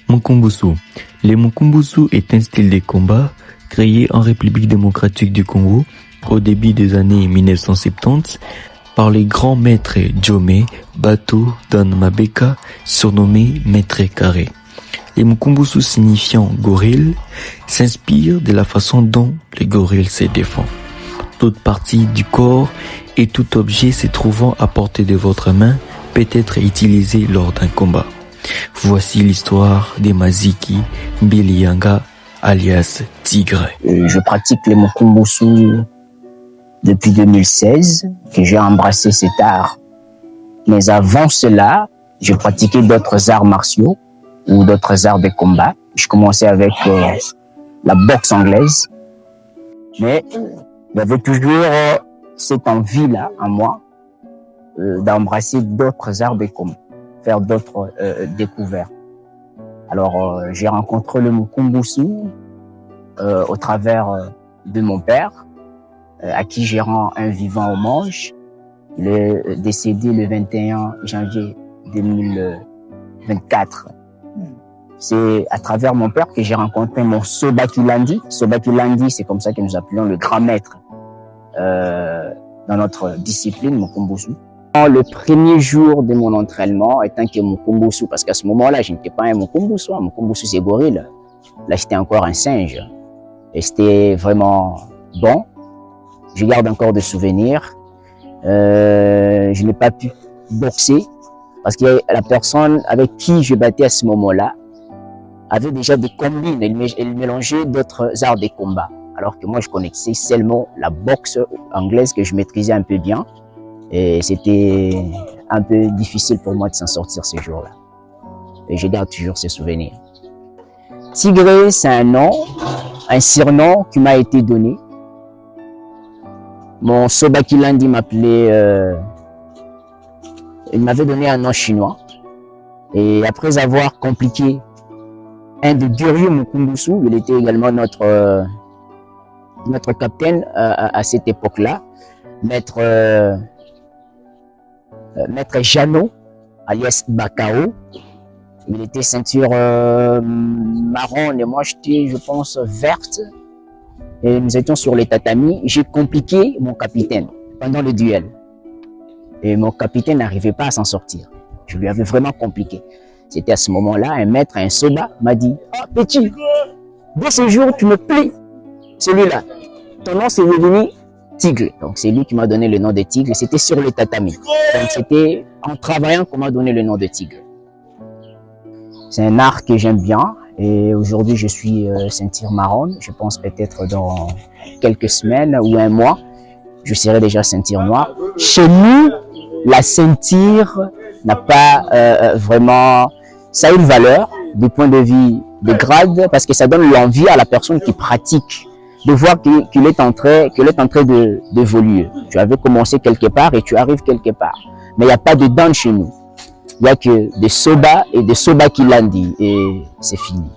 Mukumbusu. Les Mukumbusu est un style de combat créé en République démocratique du Congo au début des années 1970 par les grands maîtres Djomé, Bato, Dan Mabeka, surnommé Maître Carré. Les Mukumbusu signifiant gorille s'inspirent de la façon dont le gorille se défend. Toute partie du corps et tout objet se trouvant à portée de votre main peut être utilisé lors d'un combat. Voici l'histoire des Maziki Mbiliyanga alias Tigre. Je pratique les Mukumbusu depuis 2016, que j'ai embrassé cet art. Mais avant cela, je pratiquais d'autres arts martiaux ou d'autres arts de combat. Je commençais avec la boxe anglaise. Mais il y avait toujours cette envie-là en moi d'embrasser d'autres arts de combat, faire d'autres découvertes. Alors, j'ai rencontré le Mukumbusu au travers de mon père, à qui j'ai rendu un vivant hommage. Il est décédé le 21 janvier 2024. C'est à travers mon père que j'ai rencontré mon Sobakilandi. Sobakilandi, c'est comme ça que nous appelons le grand maître dans notre discipline, Mukumbusu. Le premier jour de mon entraînement, étant que Mukumbusu, parce qu'à ce moment-là, je n'étais pas un Mukumbusu. Mukumbusu, c'est gorille. Là, j'étais encore un singe. Et c'était vraiment bon. Je garde encore des souvenirs. Je n'ai pas pu boxer parce que la personne avec qui je battais à ce moment-là avait déjà des combines. Elle mélangeait d'autres arts de combat. Alors que moi, je connaissais seulement la boxe anglaise que je maîtrisais un peu bien. Et c'était un peu difficile pour moi de s'en sortir ce jour-là. Et je garde toujours ces souvenirs. Tigre, c'est un nom, un surnom qui m'a été donné. Mon Sobakilandi m'appelait, il m'avait donné un nom chinois. Et après avoir compliqué un de Duryu Mukumbusu, il était également notre capitaine à cette époque-là, maître Jano, alias Bakao. Il était ceinture marron et moi j'étais, je pense, verte. Et nous étions sur les tatamis. J'ai compliqué mon capitaine pendant le duel. Et mon capitaine n'arrivait pas à s'en sortir. Je lui avais vraiment compliqué. C'était à ce moment-là, un maître, un soba, m'a dit « Ah, petit, dès ce jour, tu me plais, celui-là. Ton nom, c'est devenu Tigre. » Donc, c'est lui qui m'a donné le nom de Tigre. C'était sur le tatami. Donc, c'était en travaillant qu'on m'a donné le nom de Tigre. C'est un art que j'aime bien. Et aujourd'hui, je suis ceinture marron. Je pense peut-être dans quelques semaines ou un mois, je serai déjà ceinture noire. Chez nous, la ceinture n'a pas vraiment... Ça a une valeur du point de vue de grade parce que ça donne l'envie à la personne qui pratique de voir qu'il est en train d'évoluer. Tu avais commencé quelque part et tu arrives quelque part. Mais il n'y a pas de dan chez nous. Il n'y a que des soba et des sobakilandi et c'est fini.